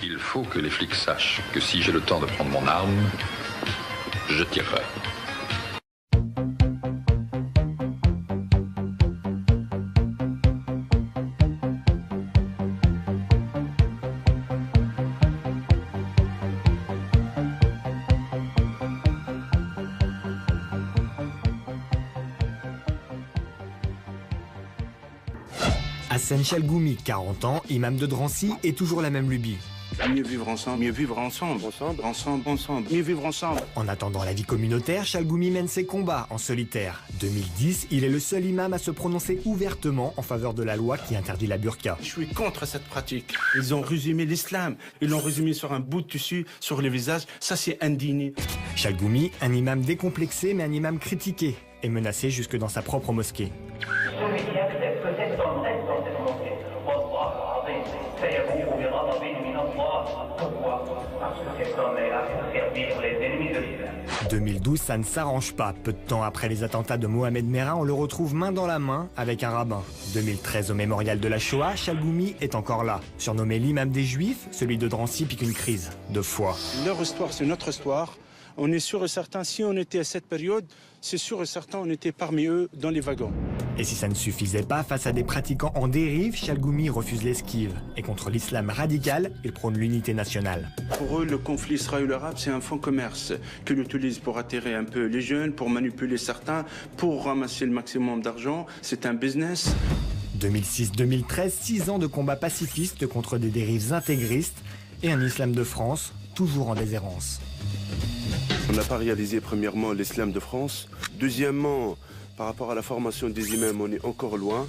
Il faut que les flics sachent que si j'ai le temps de prendre mon arme, je tirerai. Hassan Chalgoumi, 40 ans, imam de Drancy, est toujours la même lubie. Mieux vivre ensemble, mieux vivre ensemble, mieux vivre ensemble. En attendant la vie communautaire, Chalgoumi mène ses combats en solitaire. 2010, il est le seul imam à se prononcer ouvertement en faveur de la loi qui interdit la burqa. Je suis contre cette pratique. Ils ont résumé l'islam, ils l'ont résumé sur un bout de tissu, sur le visage. Ça, c'est indigné. Chalgoumi, un imam décomplexé mais un imam critiqué et menacé jusque dans sa propre mosquée. En 2012, ça ne s'arrange pas. Peu de temps après les attentats de Mohamed Merah, on le retrouve main dans la main avec un rabbin. 2013, au mémorial de la Shoah, Chalgoumi est encore là. Surnommé l'imam des Juifs, celui de Drancy pique une crise de foi. Leur histoire, c'est notre histoire. On est sûr et certain, si on était à cette période, c'est sûr et certain, on était parmi eux dans les wagons. Et si ça ne suffisait pas, face à des pratiquants en dérive, Chalgoumi refuse l'esquive. Et contre l'islam radical, il prône l'unité nationale. Pour eux, le conflit israélo-arabe, c'est un fonds commerce qu'ils utilisent pour attirer un peu les jeunes, pour manipuler certains, pour ramasser le maximum d'argent. C'est un business. 2006-2013, 6 ans de combats pacifistes contre des dérives intégristes et un islam de France toujours en déshérence. On n'a pas réalisé premièrement l'islam de France. Deuxièmement, par rapport à la formation des imams, on est encore loin.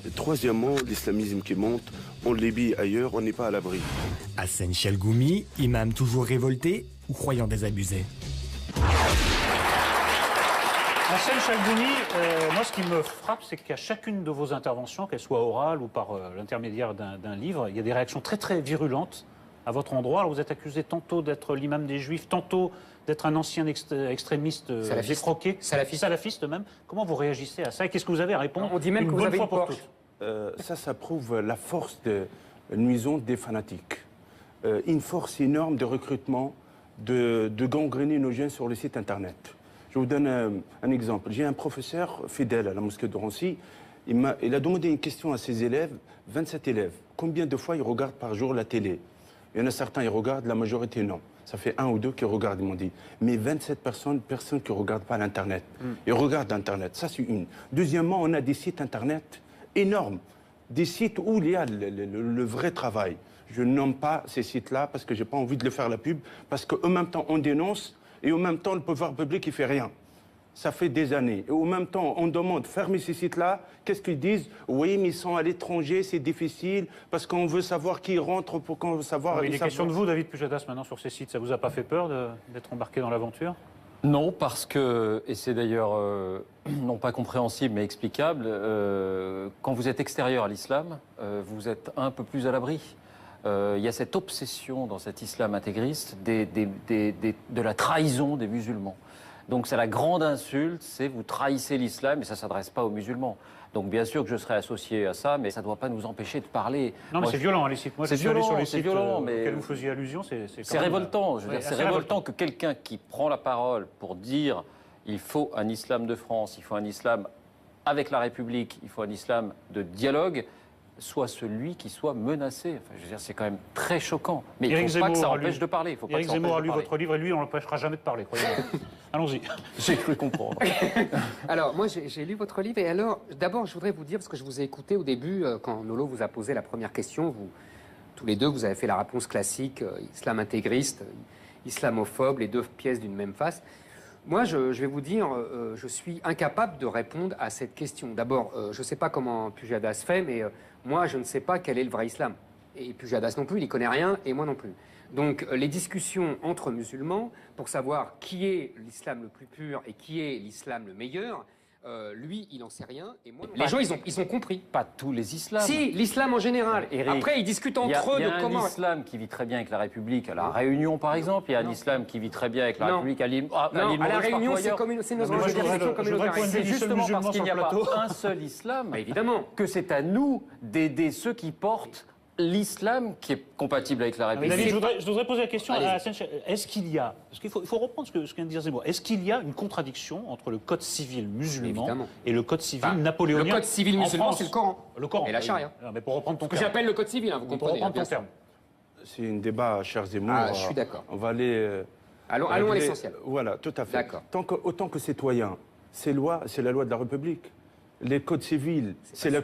Et troisièmement, l'islamisme qui monte, en Libye ailleurs, on n'est pas à l'abri. Hassan Chalgoumi, imam toujours révolté ou croyant désabusé? Hassan Chalgoumi, moi ce qui me frappe, c'est qu'à chacune de vos interventions, qu'elles soient orales ou par l'intermédiaire d'un livre, il y a des réactions très très virulentes à votre endroit. Alors vous êtes accusé tantôt d'être l'imam des Juifs, tantôt d'être un ancien extrémiste défroqué, salafiste même. Comment vous réagissez à ça et qu'est-ce que vous avez à répondre? On dit même que vous avez une Porsche. Ça prouve la force nuisante des fanatiques. Une force énorme de recrutement, de gangréner nos jeunes sur le site internet. Je vous donne un exemple. J'ai un professeur fidèle à la mosquée de Drancy. Il a demandé une question à ses élèves, 27 élèves. Combien de fois ils regardent par jour la télé? Il y en a certains, ils regardent, la majorité non. Ça fait 1 ou 2 qui regardent, ils m'ont dit. Mais 27 personnes qui ne regardent pas l'Internet. Ils regardent l'Internet, ça c'est une. Deuxièmement, on a des sites Internet énormes. Des sites où il y a le vrai travail. Je ne nomme pas ces sites-là parce que je n'ai pas envie de le faire la pub. Parce qu'en même temps, on dénonce et en même temps, le pouvoir public, il ne fait rien. Ça fait des années. Et en même temps, on demande de fermer ces sites-là. Qu'est-ce qu'ils disent? Oui, mais ils sont à l'étranger, c'est difficile, parce qu'on veut savoir qui rentre, pour qu'on veut savoir... Il est question de vous, David Pujadas, maintenant, sur ces sites. Ça vous a pas fait peur d'être embarqué dans l'aventure? Non, parce que, et c'est d'ailleurs non pas compréhensible, mais explicable, quand vous êtes extérieur à l'islam, vous êtes un peu plus à l'abri. Il y a cette obsession dans cet islam intégriste de la trahison des musulmans. Donc c'est la grande insulte, c'est vous trahissez l'islam et ça ne s'adresse pas aux musulmans. Donc bien sûr que je serai associé à ça, mais ça ne doit pas nous empêcher de parler. Non, mais c'est violent, les sites. Moi, je suis allé sur les sites auxquels vous faisiez allusion. C'est révoltant. Je veux dire, c'est révoltant que quelqu'un qui prend la parole pour dire il faut un islam de France, il faut un islam avec la République, il faut un islam de dialogue, soit celui qui soit menacé. Enfin, je veux dire, c'est quand même très choquant. Mais il ne faut pas que ça empêche de parler. Éric Zemmour a lu votre livre et lui, on ne l'empêchera jamais de parler, croyez-moi. Allons-y. J'ai cru comprendre. Alors, moi, j'ai lu votre livre et alors, d'abord, je voudrais vous dire, parce que je vous ai écouté au début, quand Nolo vous a posé la première question, tous les deux, vous avez fait la réponse classique, islam intégriste, islamophobe, les deux pièces d'une même face. Moi, je vais vous dire, je suis incapable de répondre à cette question. D'abord, je ne sais pas comment Pujadas fait, mais moi, je ne sais pas quel est le vrai islam. Et Pujadas non plus, il n'y connaît rien, et moi non plus. Donc, les discussions entre musulmans, pour savoir qui est l'islam le plus pur et qui est l'islam le meilleur, lui, il n'en sait rien, et moi... Les gens, ils ont compris. Pas tous les islams. Si, l'islam en général. Eric, après, ils discutent entre eux de comment... Il y a un islam qui vit très bien avec la République à La Réunion, par exemple. Il y a un islam qui vit très bien avec la République à l'île à La Réunion, c'est nos organisations communautaires. C'est justement parce qu'il n'y a pas un seul islam évidemment que c'est à nous d'aider ceux qui portent l'islam qui est compatible avec la République. David, je voudrais poser la question Allez-y. à Hassan Chal- Est-ce qu'il y a, parce qu'il faut reprendre ce que vient de dire Zemmour, est-ce qu'il y a une contradiction entre le code civil musulman Évidemment. et le code civil Enfin, napoléonien? le code civil en musulman, France? c'est le Coran. Le Coran. Et la charia. Non, mais pour reprendre ton Que terme. j'appelle le code civil, hein, vous Pour comprenez. reprendre bien ton sûr. terme. C'est un débat, cher Zemmour. Ah, je suis d'accord. On va aller. Allons à régler- l'essentiel. Voilà, tout à fait. D'accord. Autant que citoyen, c'est la loi de la République. Les codes civils, c'est la.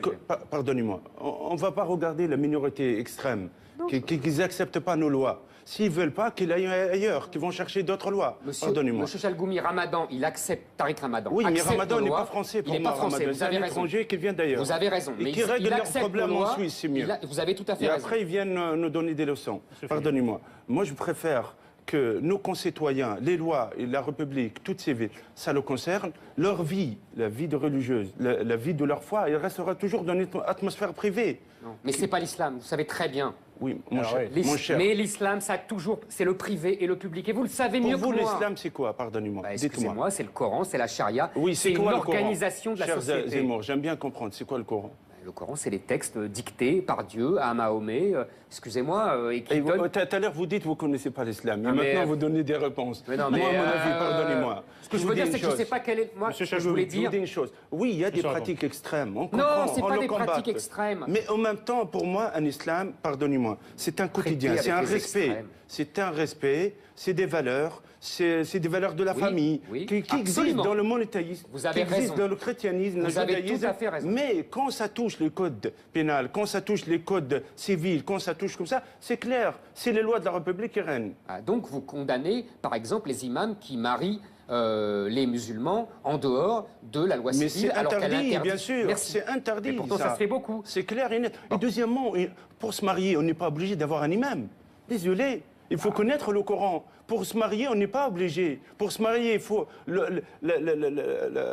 Pardonnez-moi. On ne va pas regarder la minorité extrême qui n'acceptent pas nos lois. S'ils ne veulent pas, qu'ils aillent ailleurs, qu'ils vont chercher d'autres lois. Pardonnez-moi. Monsieur Chalgoumi, Ramadan, il accepte Tariq Ramadan. Oui, mais accepte Ramadan nos n'est lois. pas français pour Il n'est moi. pas français, Ramadan, vous c'est avez un raison. étranger qui vient d'ailleurs. Vous avez raison. Et mais qui règle il leurs accepte problèmes nos en lois. Suisse, c'est mieux. Vous avez tout à fait Et raison. après, ils viennent nous donner des leçons. Pardonnez-moi. Moi, je préfère que nos concitoyens, les lois et la République, toutes ces villes, ça le concerne. Leur vie, la vie de religieuse, la vie de leur foi, elle restera toujours dans une atmosphère privée. Non. Mais c'est pas l'islam, vous savez très bien. Oui, mon Alors, cher. oui. Mon cher. Mais l'islam, ça a toujours, c'est le privé et le public. Et vous le savez Pour mieux vous, que moi. l'islam, c'est quoi? Pardonnez-moi. Bah, Dites-moi. excusez-moi, c'est le Coran, c'est la charia. Oui, c'est une quoi le Coran? organisation de la Cher société. Zemmour, j'aime bien comprendre. C'est quoi le Coran? Le Coran, c'est les textes dictés par Dieu à Mahomet, excusez-moi, et qui Et donnent... tout à l'heure, vous dites que vous ne connaissez pas l'islam. Et Ah, mais- maintenant, vous donnez des réponses. Mais non, Moi, mais, à mon avis, pardonnez-moi. Ce que je veux dire, c'est que je ne sais pas quelle est... Moi, Monsieur ce que je Chalgoumi, voulais Je vous dire... dis une chose. Oui, il y a des Monsieur pratiques extrêmes. On Non, comprend, c'est on pas le des combatte. pratiques extrêmes. Mais en même temps, pour moi, un islam, pardonnez-moi, c'est un quotidien, Traiter c'est un avec les respect. extrêmes. C'est un respect, c'est des valeurs, c'est des valeurs de la Oui, famille oui, qui existent absolument. dans le monothéisme, Vous avez qui existent raison. dans le chrétianisme, Vous le avez judaïsme. tout à fait raison. Mais quand ça touche les codes pénals, quand ça touche les codes civils, quand ça touche comme ça, c'est clair, c'est les lois de la République qui règnent. Ah, donc vous condamnez, par exemple, les imams qui marient les musulmans en dehors de la loi Mais civile. c'est alors qu'elle interdit, interdit. bien sûr. Merci. C'est interdit. Et pourtant, ça se fait beaucoup. C'est clair et net. Et deuxièmement, pour se marier, on n'est pas obligé d'avoir un imam. Désolé. Il faut connaître le Coran. Pour se marier, on n'est pas obligé. Pour se marier, il faut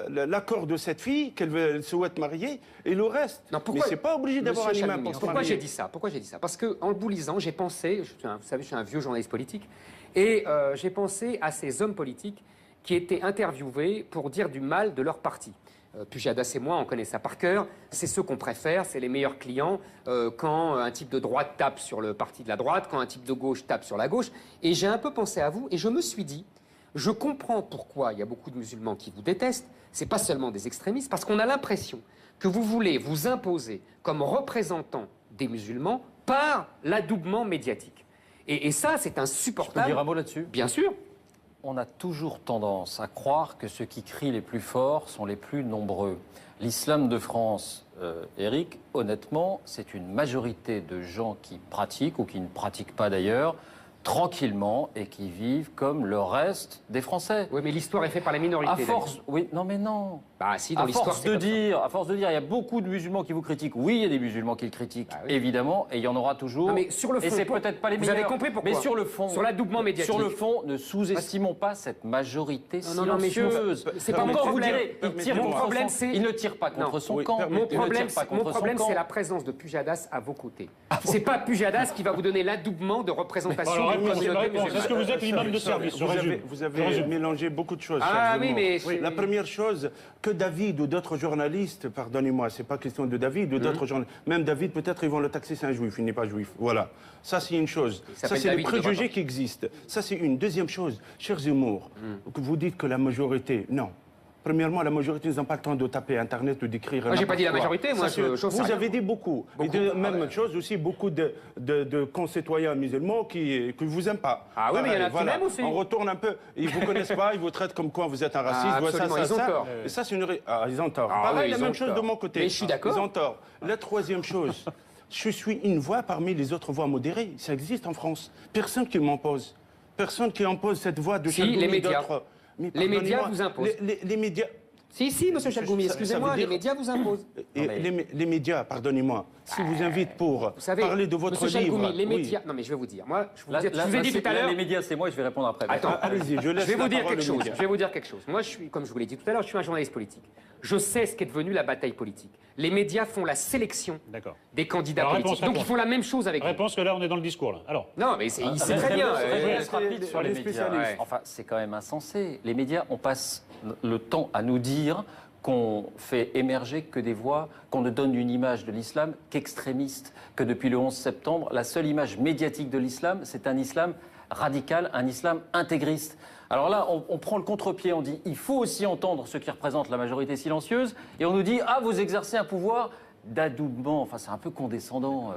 l'accord de cette fille qu'elle souhaite marier et le reste. Non, pourquoi- Mais c'est pas obligé d'avoir un Monsieur imam Chalgoumi, pour se pourquoi marier. j'ai dit ça? Pourquoi j'ai dit ça? Parce que en le vous lisant, j'ai pensé, vous savez, je suis un vieux journaliste politique, et j'ai pensé à ces hommes politiques qui étaient interviewés pour dire du mal de leur parti. Pujadas et moi, on connaît ça par cœur. C'est ceux qu'on préfère, c'est les meilleurs clients quand un type de droite tape sur le parti de la droite, quand un type de gauche tape sur la gauche. Et j'ai un peu pensé à vous et je me suis dit, je comprends pourquoi il y a beaucoup de musulmans qui vous détestent. C'est pas seulement des extrémistes, parce qu'on a l'impression que vous voulez vous imposer comme représentant des musulmans par l'adoubement médiatique. Et ça, c'est Je peux insupportable. dire un mot là-dessus? Bien sûr. On a toujours tendance à croire que ceux qui crient les plus forts sont les plus nombreux. L'islam de France, Éric, honnêtement, c'est une majorité de gens qui pratiquent, ou qui ne pratiquent pas d'ailleurs, tranquillement, et qui vivent comme le reste des Français. Oui, mais l'histoire est faite par la minorité. À force, oui, non mais non. Bah si, dans À l'histoire, force c'est de comme ça. dire, à force de dire, il y a beaucoup de musulmans qui vous critiquent. Oui, il y a des musulmans qui le critiquent, Bah oui. évidemment, et il y en aura toujours. Non, mais sur le fond, et c'est pour- peut-être pas les vous meilleurs. avez compris pourquoi Mais sur le fond, Sur l'adoubement médiatique. Sur le fond, ne sous-estimons pas cette majorité Non, non, mais je- silencieuse. c'est pas mon Encore vous problème. direz, il tire Mon contre problème, son- c'est- il ne tire pas contre Non. son Oui, camp. permettez- Mon Il ne problème, tire pas contre son c'est camp. la présence de Pujadas à vos côtés. C'est pas Pujadas qui va vous donner l'adoubement de représentation Alors, d'une réponse, communauté réponse. musulmane. Est-ce que vous êtes l'imam de service? Je résume. Vous avez mélangé beaucoup de choses. Ah cher oui, Zemmour. mais je- La première chose, que David ou d'autres journalistes, pardonnez-moi, c'est pas question de David ou d'autres journalistes, même David, peut-être ils vont le taxer, c'est un juif, il n'est pas juif. Voilà. Ça, c'est une chose. Ça, s'appelle c'est les David, il devrait préjugés pas. qui existent. Ça, c'est une. Deuxième chose, cher Zemmour, que vous dites que la majorité, non. Premièrement, la majorité, ils n'ont pas le temps de taper Internet ou d'écrire. Moi, j'ai pas dit la n'importe quoi. majorité, moi, Ça, j'en sais vous rien. avez dit beaucoup. Beaucoup. Et même Ah ouais. chose aussi, beaucoup de concitoyens musulmans qui ne vous aiment pas. Ah oui, mais il y en a qui Voilà. m'aiment aussi. On retourne un peu. Ils vous connaissent pas, ils vous traitent comme quoi vous êtes un raciste. Ah, voilà, absolument, ils ont tort. Et ça, c'est une. Ils ont tort. Ah Pareil, oui, la ils même ont chose tort. de mon côté. Mais je suis d'accord. Ils ont tort. La troisième chose, je suis une voix parmi les autres voix modérées. Ça existe en France. Personne qui m'impose. Personne qui impose cette voix de Si, Chalgoumi les et médias. d'autres. Mais Les médias pardonnez-moi, vous imposent. Les médias. Si, monsieur Chalgoumi, Ça veut excusez-moi, dire- les médias vous imposent. Et les médias, pardonnez-moi, si vous invitent pour Vous savez, parler de votre monsieur livre. Chalgoumi, les oui. médias... Non, mais je vais vous dire. Moi, je Là, vous ai dit tout à l'heure... Les médias, c'est moi, je vais répondre après. Attends, Allez-y, je laisse je vais la vous dire parole quelque aux chose. médias. Je vais vous dire quelque chose. Moi, je suis, comme je vous l'ai dit tout à l'heure, je suis un journaliste politique. Je sais ce qu'est devenu la bataille politique. Les médias font la sélection D'accord. des candidats Alors, politiques. réponse. Donc, ils font la même chose avec vous. Réponse que là, on est dans le discours, là. Alors, Non, mais c'est très bien. Réponse rapide sur les les médias. spécialistes. Ouais. Enfin, c'est quand même insensé. Les médias, on passe le temps à nous dire qu'on fait émerger que des voix, qu'on ne donne une image de l'islam qu'extrémiste, que depuis le 11 septembre, la seule image médiatique de l'islam, c'est un islam radical, un islam intégriste. Alors là, on prend le contre-pied, on dit il faut aussi entendre ceux qui représentent la majorité silencieuse, et on nous dit ah, vous exercez un pouvoir d'adoubement. Enfin, c'est un peu condescendant.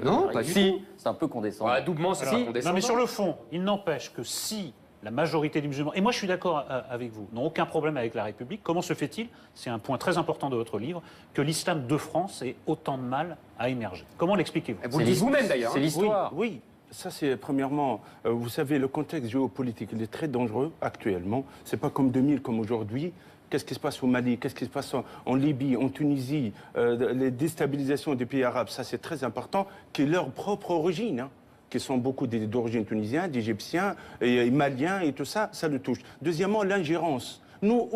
Non, pas du tout. C'est un peu condescendant. Adoubement, c'est pas condescendant. Non, mais sur le fond, il n'empêche que si la majorité des musulmans, et moi je suis d'accord avec vous, n'ont aucun problème avec la République, comment se fait-il, c'est un point très important de votre livre, que l'islam de France ait autant de mal à émerger? Comment l'expliquez-vous? Vous le dites vous-même d'ailleurs. C'est l'histoire. Oui, ça c'est premièrement, vous savez, le contexte géopolitique, il est très dangereux actuellement. C'est pas comme 2000, comme aujourd'hui. Qu'est-ce qui se passe au Mali? Qu'est-ce qui se passe en Libye, en Tunisie? Les déstabilisations des pays arabes, ça c'est très important, qui est leur propre origine. Hein, qui sont beaucoup d'origine tunisienne, d'Égyptiens, et Maliens et tout ça, ça le touche. Deuxièmement, l'ingérence. Nous,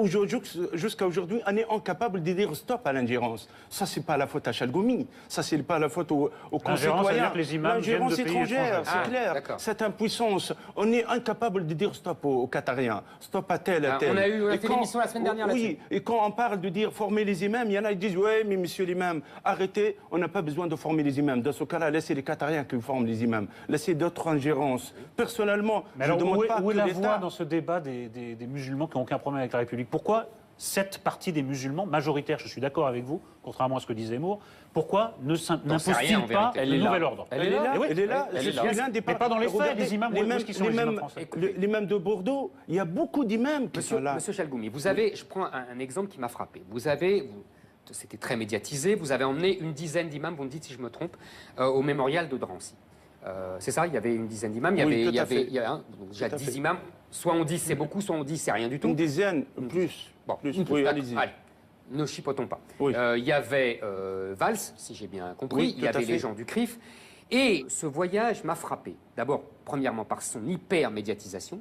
jusqu'à aujourd'hui, on est incapable de dire stop à l'ingérence. Ça, c'est pas la faute à Chalgoumi. Ça, c'est pas la faute aux concitoyens. L'ingérence étrangère, c'est clair. Cette impuissance, on est incapable de dire stop aux Qatariens, stop à tel, à tel. On a fait l'émission la semaine dernière là-dessus. Oui, et quand on parle de dire former les imams, il y en a qui disent ouais, mais monsieur l'imam, arrêtez, on n'a pas besoin de former les imams. Dans ce cas-là, laissez les Qatariens qui forment les imams. Laissez d'autres ingérences. Personnellement, mais je alors, ne demande pas où est que la l'État... voix dans ce débat des musulmans qui n'ont aucun problème avec la République? Pourquoi cette partie des musulmans, majoritaire, je suis d'accord avec vous, contrairement à ce que disait Moore, pourquoi n'impose-t-il pas le nouvel ordre? Elle est là, elle est là. Je suis l'un des mais pas dans les faits, les imams, où est-ce qu'ils sont les imams français? L'imam de Bordeaux, il y a beaucoup d'imams qui sont là. Monsieur Chalgoumi, vous avez, je prends un exemple qui m'a frappé. C'était très médiatisé, vous avez emmené une dizaine d'imams, vous me dites si je me trompe, au mémorial de Drancy. C'est ça, il y avait une dizaine d'imams, il y avait déjà 10 imams. Soit on dit c'est beaucoup, soit on dit c'est rien du tout. Une dizaine, plus. Bon, Oui, allez-y. Allez, ne chipotons pas. Oui. Il y avait Valls, si j'ai bien compris, Oui, il y avait les gens du CRIF. Et ce voyage m'a frappé. D'abord, premièrement, par son hyper-médiatisation.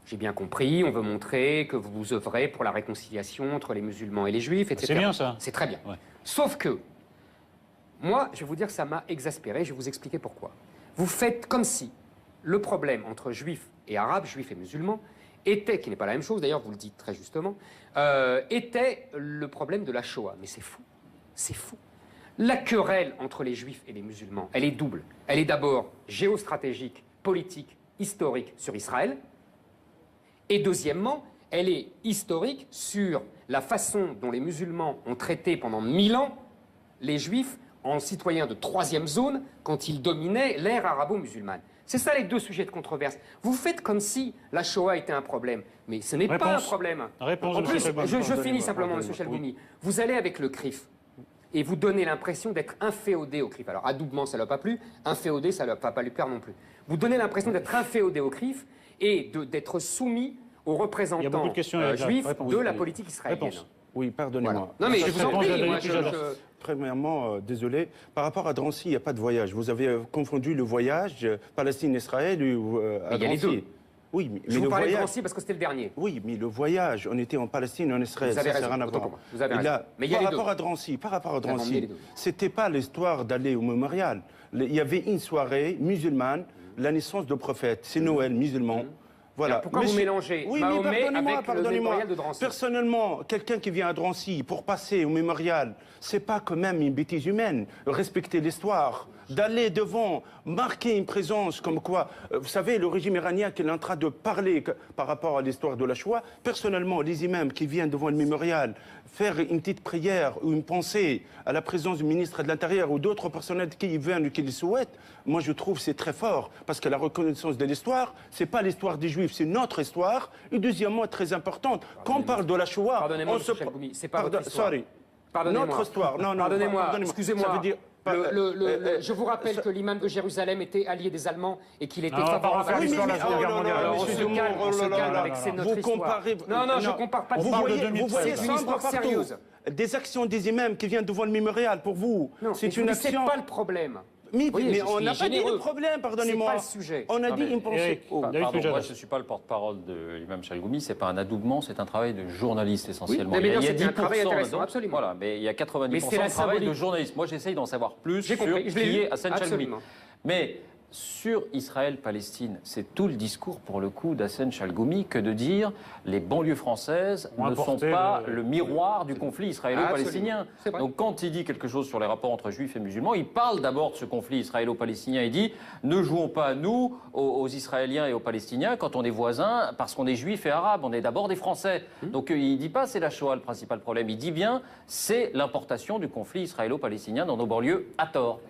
J'ai bien compris, on veut montrer que vous œuvrez pour la réconciliation entre les musulmans et les juifs, etc. C'est bien ça. C'est très bien. Ouais. Sauf que, moi, je vais vous dire que ça m'a exaspéré, je vais vous expliquer pourquoi. Vous faites comme si le problème entre juifs et arabes, juifs et musulmans, était, qui n'est pas la même chose d'ailleurs, vous le dites très justement, était le problème de la Shoah. Mais c'est fou, c'est fou. La querelle entre les juifs et les musulmans, elle est double. Elle est d'abord géostratégique, politique, historique sur Israël, et deuxièmement, elle est historique sur la façon dont les musulmans ont traité pendant 1000 ans les juifs en citoyens de troisième zone quand ils dominaient l'ère arabo-musulmane. C'est ça les deux sujets de controverse. Vous faites comme si la Shoah était un problème, mais ce n'est pas un problème. Réponse En de plus, M. je finis simplement, M. Chalgoumi. Vous allez avec le CRIF et vous donnez l'impression d'être inféodé au CRIF. Alors, adoubement, ça ne l'a pas plu, inféodé, ça ne va pas lui plaire non plus. Vous donnez l'impression d'être inféodé au CRIF et d'être soumis aux représentants juifs de la politique israélienne. Réponse. Oui, pardonnez-moi. Voilà. Non, mais je vous en prie, moi, Premièrement, désolé, par rapport à Drancy, il n'y a pas de voyage. Vous avez confondu le voyage Palestine-Israël à Drancy. Il y a les deux. Oui, mais je vous le parlais de voyage... Drancy parce que c'était le dernier. Oui, mais le voyage, on était en Palestine, en Israël, vous avez ça raison, sert à rien à voir. vous avez raison. Là, Mais il y a par rapport à Drancy, c'était pas l'histoire d'aller au mémorial. Il y avait une soirée musulmane, la naissance du prophète, c'est Noël musulman. Voilà. Alors pourquoi vous mélangez Mahomet avec le mémorial de Drancy? Personnellement, quelqu'un qui vient à Drancy pour passer au mémorial, c'est pas quand même une bêtise humaine. Respecter l'histoire, d'aller devant, marquer une présence comme quoi, vous savez, le régime iranien qui est en train de parler par rapport à l'histoire de la Shoah, personnellement, les imams qui viennent devant le mémorial, faire une petite prière ou une pensée à la présence du ministre de l'Intérieur ou d'autres personnels qui y viennent ou qui le souhaitent, moi je trouve que c'est très fort, parce que la reconnaissance de l'histoire, c'est pas l'histoire des Juifs, c'est notre histoire, et deuxièmement, très importante, quand on parle de la Shoah, on se... C'est pas votre histoire. Sorry. Pardonnez-moi. Notre histoire. Non, pardonnez-moi, excusez-moi. Ça veut dire... je vous rappelle que l'imam de Jérusalem était allié des Allemands et qu'il était favorable à l'histoire de la Seconde Guerre mondiale. Alors on se calme avec notre histoire. Non, je ne compare pas. Vous voyez c'est une histoire sérieuse. Des actions des imams qui viennent devant le mémorial, pour vous, c'est une action... C'est pas le problème. Mais on n'a pas dit le problème, pardonnez-moi. C'est pas le sujet. On a dit une pensée. Pardon, moi je ne suis pas le porte-parole de l'imam Chalgoumi, c'est pas un adoubement, c'est un travail de journaliste essentiellement. Oui, mais il y a c'est un travail intéressant, donc, absolument. Voilà, mais il y a 90% de travail de journaliste. Moi j'essaye d'en savoir plus sur qui est Hassan Chalgoumi. Mais sur Israël-Palestine, c'est tout le discours pour le coup d'Hassen Chalgoumi que de dire les banlieues françaises ne sont pas le miroir du conflit israélo-palestinien. Donc quand il dit quelque chose sur les rapports entre juifs et musulmans, il parle d'abord de ce conflit israélo-palestinien. Il dit ne jouons pas nous aux Israéliens et aux Palestiniens quand on est voisins parce qu'on est juifs et arabes, on est d'abord des Français. Donc il ne dit pas c'est la Shoah le principal problème, il dit bien c'est l'importation du conflit israélo-palestinien dans nos banlieues à tort.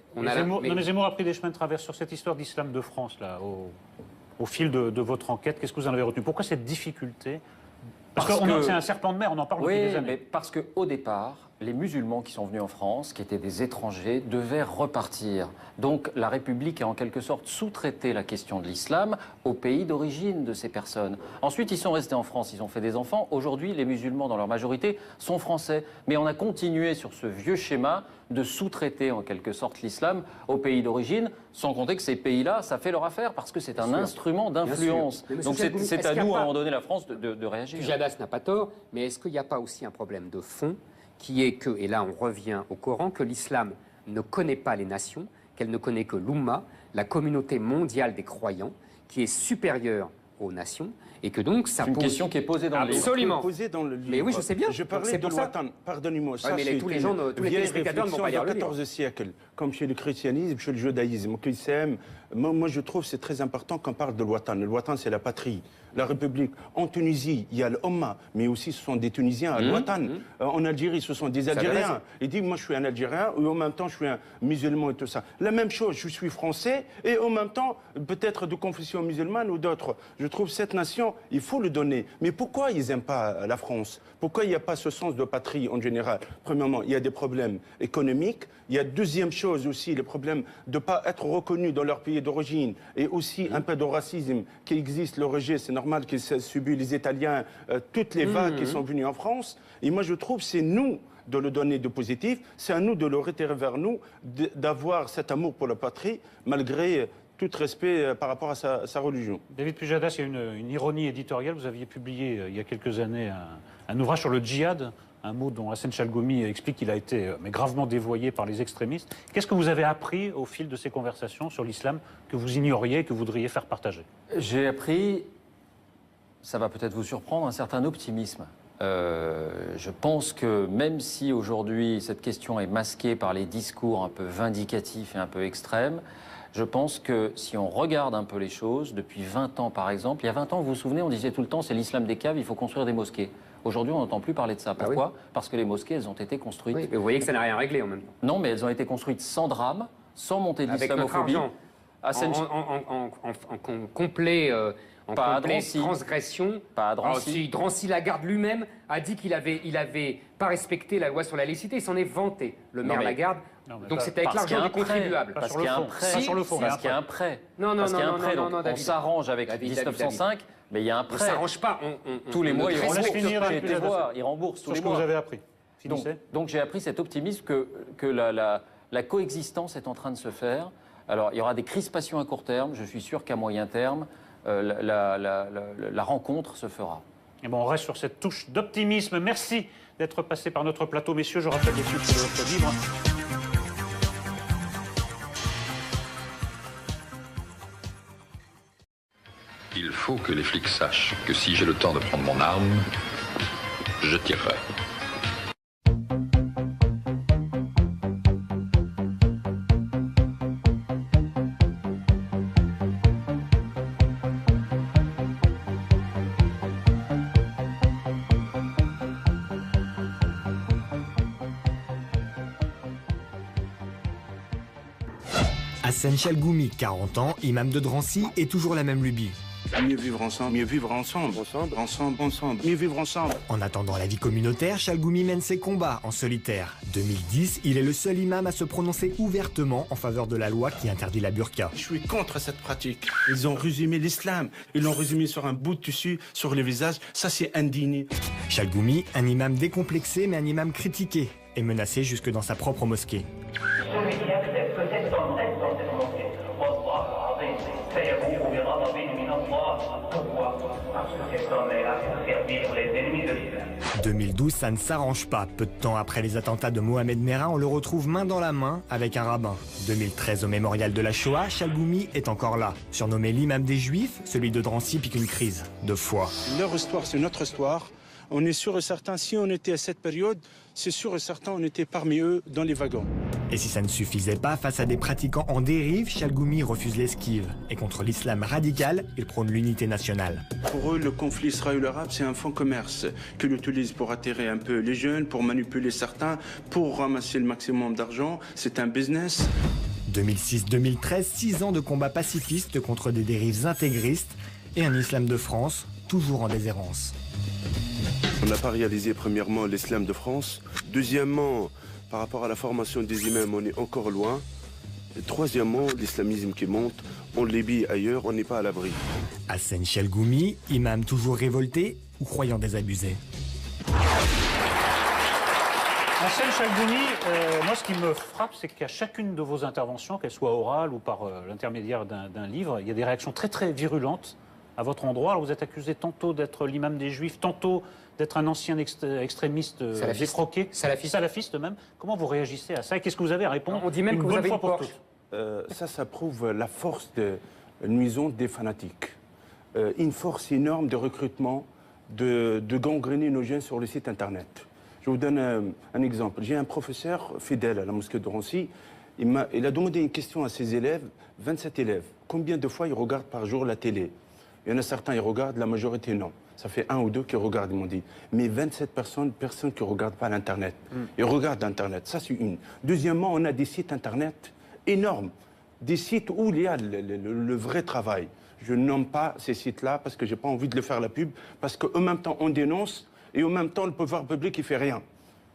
Zemmour a pris des chemins de travers sur cette histoire d'islam de France, là, au fil de votre enquête. Qu'est-ce que vous en avez retenu? Pourquoi cette difficulté? Parce que c'est un serpent de mer, on en parle depuis des années. Mais parce qu'au départ, les musulmans qui sont venus en France, qui étaient des étrangers, devaient repartir. Donc la République a en quelque sorte sous-traité la question de l'islam au pays d'origine de ces personnes. Ensuite, ils sont restés en France, ils ont fait des enfants. Aujourd'hui, les musulmans, dans leur majorité, sont français. Mais on a continué sur ce vieux schéma de sous-traiter en quelque sorte l'islam au pays d'origine, sans compter que ces pays-là, ça fait leur affaire parce que c'est un instrument d'influence. Donc c'est à nous, à un moment donné, la France, de réagir. Pujadas n'a pas tort, mais est-ce qu'il n'y a pas aussi un problème de fond qui est que, et là on revient au Coran, que l'islam ne connaît pas les nations, qu'elle ne connaît que l'Oumma, la communauté mondiale des croyants, qui est supérieure aux nations, et que donc ça pose... C'est une question qui est posée dans le livre. Absolument. Dans le livre. Mais oui, je sais bien. Je parlais de Watan, pardonnez-moi. Ouais, mais tous les téléspectateurs ne vont pas lire le livre. 14e siècle, comme chez le christianisme, chez le judaïsme. Moi, je trouve que c'est très important qu'on parle de Watan. Le Watan, c'est la patrie, la République. En Tunisie, il y a l'Omma, mais aussi ce sont des Tunisiens à Watan. En Algérie, ce sont des Algériens. Il dit, moi, je suis un Algérien, et en même temps, je suis un musulman et tout ça. La même chose, je suis français, et en même temps, peut-être de confession musulmane ou d'autres. Je trouve cette nation, il faut le donner. Mais pourquoi ils n'aiment pas la France? Pourquoi il n'y a pas ce sens de patrie en général? Premièrement, il y a des problèmes économiques. Il y a deuxième chose aussi, le problème de ne pas être reconnu dans leur pays d'origine. Et aussi un peu de racisme qui existe, le rejet. C'est normal qu'ils subissent les Italiens, toutes les vagues qui sont venues en France. Et moi, je trouve que c'est nous de le donner de positif. C'est à nous de le retirer vers nous, d'avoir cet amour pour la patrie, malgré tout respect par rapport à sa religion. David Pujadas, il y a une ironie éditoriale. Vous aviez publié il y a quelques années un ouvrage sur le djihad, un mot dont Hassen Chalgoumi explique qu'il a été gravement dévoyé par les extrémistes. Qu'est-ce que vous avez appris au fil de ces conversations sur l'islam que vous ignoriez et que vous voudriez faire partager? J'ai appris, ça va peut-être vous surprendre, un certain optimisme. Je pense que même si aujourd'hui cette question est masquée par les discours un peu vindicatifs et un peu extrêmes, je pense que si on regarde un peu les choses, depuis 20 ans par exemple, il y a 20 ans, vous vous souvenez, on disait tout le temps c'est l'islam des caves, il faut construire des mosquées. Aujourd'hui, on n'entend plus parler de ça. Pourquoi? Parce que les mosquées, elles ont été construites. Oui, mais vous voyez que ça n'a rien réglé en même temps. Non, mais elles ont été construites sans drame, sans montée de l'islamophobie. En complet transgression. Pas à Drancy. Alors, si Drancy Lagarde lui-même a dit qu'il avait pas respecté la loi sur la laïcité, il s'en est vanté, le maire Lagarde. Donc c'est avec l'argent du contribuable. Parce qu'il y a un prêt. Parce qu'il y a un prêt. Non, on s'arrange avec 1905, mais il y a un prêt. On ne s'arrange pas. Tous les mois, il il rembourse tous les mois. C'est ce que vous avez appris. Donc j'ai appris cet optimisme que la coexistence est en train de se faire. Alors il y aura des crispations à court terme. Je suis sûr qu'à moyen terme, la rencontre se fera. Et bon, on reste sur cette touche d'optimisme. Merci d'être passé par notre plateau, messieurs. Je rappelle les titres de votre livre. Il faut que les flics sachent que si j'ai le temps de prendre mon arme, je tirerai. Hassen Chalgoumi, 40 ans, imam de Drancy, est toujours la même lubie. Mieux vivre ensemble, mieux vivre ensemble, mieux vivre ensemble. En attendant la vie communautaire, Chalgoumi mène ses combats en solitaire. 2010, il est le seul imam à se prononcer ouvertement en faveur de la loi qui interdit la burqa. Je suis contre cette pratique. Ils ont résumé l'islam, ils l'ont résumé sur un bout de tissu, sur le visage. Ça, c'est indigné. Chalgoumi, un imam décomplexé, mais un imam critiqué, et menacé jusque dans sa propre mosquée. Celui qui accepte cette promesse dans cette mosquée, سيبوء بغضب من الله. Pourquoi? Parce que cet homme est là pour servir les ennemis de l'islam. 2012, ça ne s'arrange pas. Peu de temps après les attentats de Mohamed Merah, on le retrouve main dans la main avec un rabbin. 2013, au mémorial de la Shoah, Chalgoumi est encore là. Surnommé l'imam des Juifs, celui de Drancy pique une crise de foi. Leur histoire, c'est notre histoire. On est sûr et certain, si on était à cette période, c'est sûr et certain, on était parmi eux dans les wagons. Et si ça ne suffisait pas, face à des pratiquants en dérive, Chalgoumi refuse l'esquive. Et contre l'islam radical, il prône l'unité nationale. Pour eux, le conflit israélo-arabe, c'est un fonds commerce qu'ils utilisent pour attirer un peu les jeunes, pour manipuler certains, pour ramasser le maximum d'argent. C'est un business. 2006-2013, 6 ans de combats pacifistes contre des dérives intégristes et un islam de France toujours en déshérence. On n'a pas réalisé premièrement l'islam de France. Deuxièmement, par rapport à la formation des imams, on est encore loin. Et troisièmement, l'islamisme qui monte, on le Libye ailleurs, on n'est pas à l'abri. Hassen Chalgoumi, imam toujours révolté ou croyant désabusé? Hassen Chalgoumi, moi ce qui me frappe, c'est qu'à chacune de vos interventions, qu'elles soient orales ou par l'intermédiaire d'un livre, il y a des réactions très très virulentes à votre endroit. Alors vous êtes accusé tantôt d'être l'imam des Juifs, tantôt d'être un ancien extrémiste défroqué, salafiste même. Comment vous réagissez à ça et qu'est-ce que vous avez à répondre? On dit même que vous avez une pour Porsche. toutes. Ça prouve la force nuisante des fanatiques. Une force énorme de recrutement, de gangréner nos jeunes sur le site internet. Je vous donne un exemple. J'ai un professeur fidèle à la mosquée de Drancy. Il a demandé une question à ses élèves, 27 élèves. Combien de fois ils regardent par jour la télé? Il y en a certains, ils regardent, la majorité non. Ça fait 1 ou 2 qui regardent, ils m'ont dit. Mais 27 personnes qui ne regardent pas l'Internet. Ils regardent l'Internet, ça c'est une. Deuxièmement, on a des sites Internet énormes. Des sites où il y a le vrai travail. Je ne nomme pas ces sites-là parce que je n'ai pas envie de le faire la pub. Parce qu'en même temps, on dénonce et en même temps, le pouvoir public, il ne fait rien.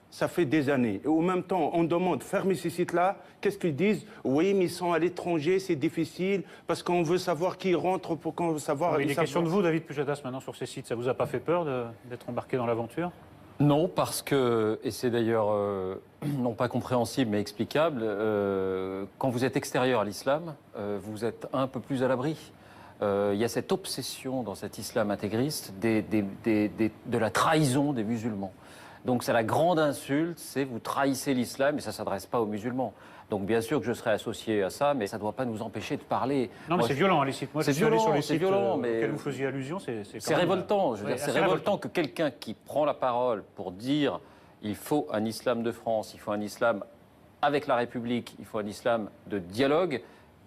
Ça fait des années. Et en même temps, on demande de fermer ces sites-là. Qu'est-ce qu'ils disent? Oui, mais ils sont à l'étranger, c'est difficile, parce qu'on veut savoir qui rentre, pour qu'on veut savoir... Il est question de vous, David Pujadas, maintenant sur ces sites. Ça vous a pas fait peur d'être embarqué dans l'aventure? Non, parce que, et c'est d'ailleurs non pas compréhensible mais explicable, quand vous êtes extérieur à l'islam, vous êtes un peu plus à l'abri. Il y a cette obsession dans cet islam intégriste de la trahison des musulmans. Donc c'est la grande insulte, c'est vous trahissez l'islam et ça ne s'adresse pas aux musulmans. Donc bien sûr que je serai associé à ça, mais ça ne doit pas nous empêcher de parler. Non, mais c'est violent, les sites. Moi, je suis allé sur les sites auxquels vous faisiez allusion. C'est révoltant. Je veux dire, c'est révoltant que quelqu'un qui prend la parole pour dire il faut un islam de France, il faut un islam avec la République, il faut un islam de dialogue,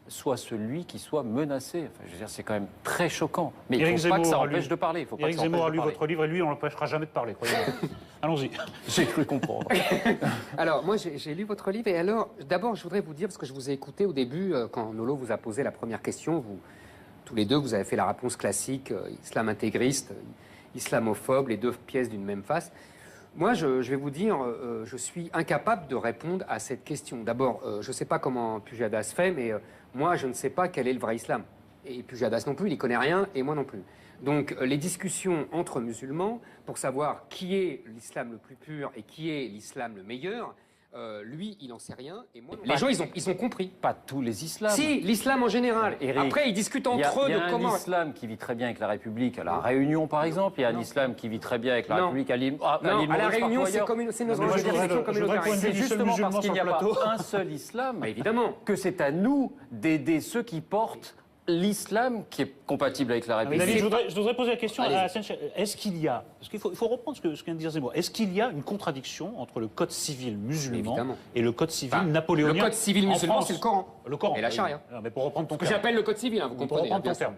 soit celui qui soit menacé. Enfin, je veux dire, c'est quand même très choquant. Mais il ne faut pas que ça empêche de parler. Éric Zemmour a lu votre livre et lui, on ne l'empêchera jamais de parler. Allons-y. J'ai cru comprendre. Alors, moi, j'ai lu votre livre et alors, d'abord, je voudrais vous dire, parce que je vous ai écouté au début, quand Nolo vous a posé la première question, tous les deux, vous avez fait la réponse classique, islam intégriste, islamophobe, les deux pièces d'une même face. Moi, je vais vous dire, je suis incapable de répondre à cette question. D'abord, je ne sais pas comment Pujadas fait, mais moi, je ne sais pas quel est le vrai islam. Et Pujadas non plus, il n'y connaît rien, et moi non plus. Donc, les discussions entre musulmans, pour savoir qui est l'islam le plus pur et qui est l'islam le meilleur, lui, il n'en sait rien, et moi... Les gens, ils ont compris. Pas tous les islams. Si, l'islam en général. Eric, après, ils discutent entre eux de comment... Il y a un islam qui vit très bien avec la République à La Réunion, par exemple. Il y a un islam qui vit très bien avec la République à l'île à La Réunion, c'est nos organisations communautaires. C'est justement parce qu'il n'y a pas un seul islam évidemment que c'est à nous d'aider ceux qui portent l'islam qui est compatible avec la République. David, je voudrais poser la question à Hassen. Est-ce qu'il y a, parce qu'il faut reprendre ce que vient de dire Zemmour, est-ce qu'il y a une contradiction entre le code civil musulman et le code civil napoléonien? Le code civil musulman, c'est le Coran. Le Coran. Et la charia. Mais pour reprendre ton terme. Ce que j'appelle le code civil, vous comprenez. Pour reprendre ton terme.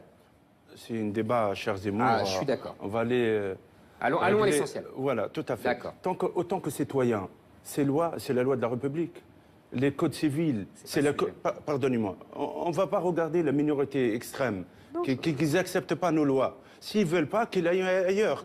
C'est un débat, cher Zemmour. Ah, je suis d'accord. On va aller... Allons à l'essentiel. Voilà, tout à fait. D'accord. Autant que citoyen, c'est la loi de la République. Les codes civils, pardonnez-moi, on ne va pas regarder la minorité extrême, qui n'acceptent pas nos lois. S'ils ne veulent pas, qu'ils aillent ailleurs.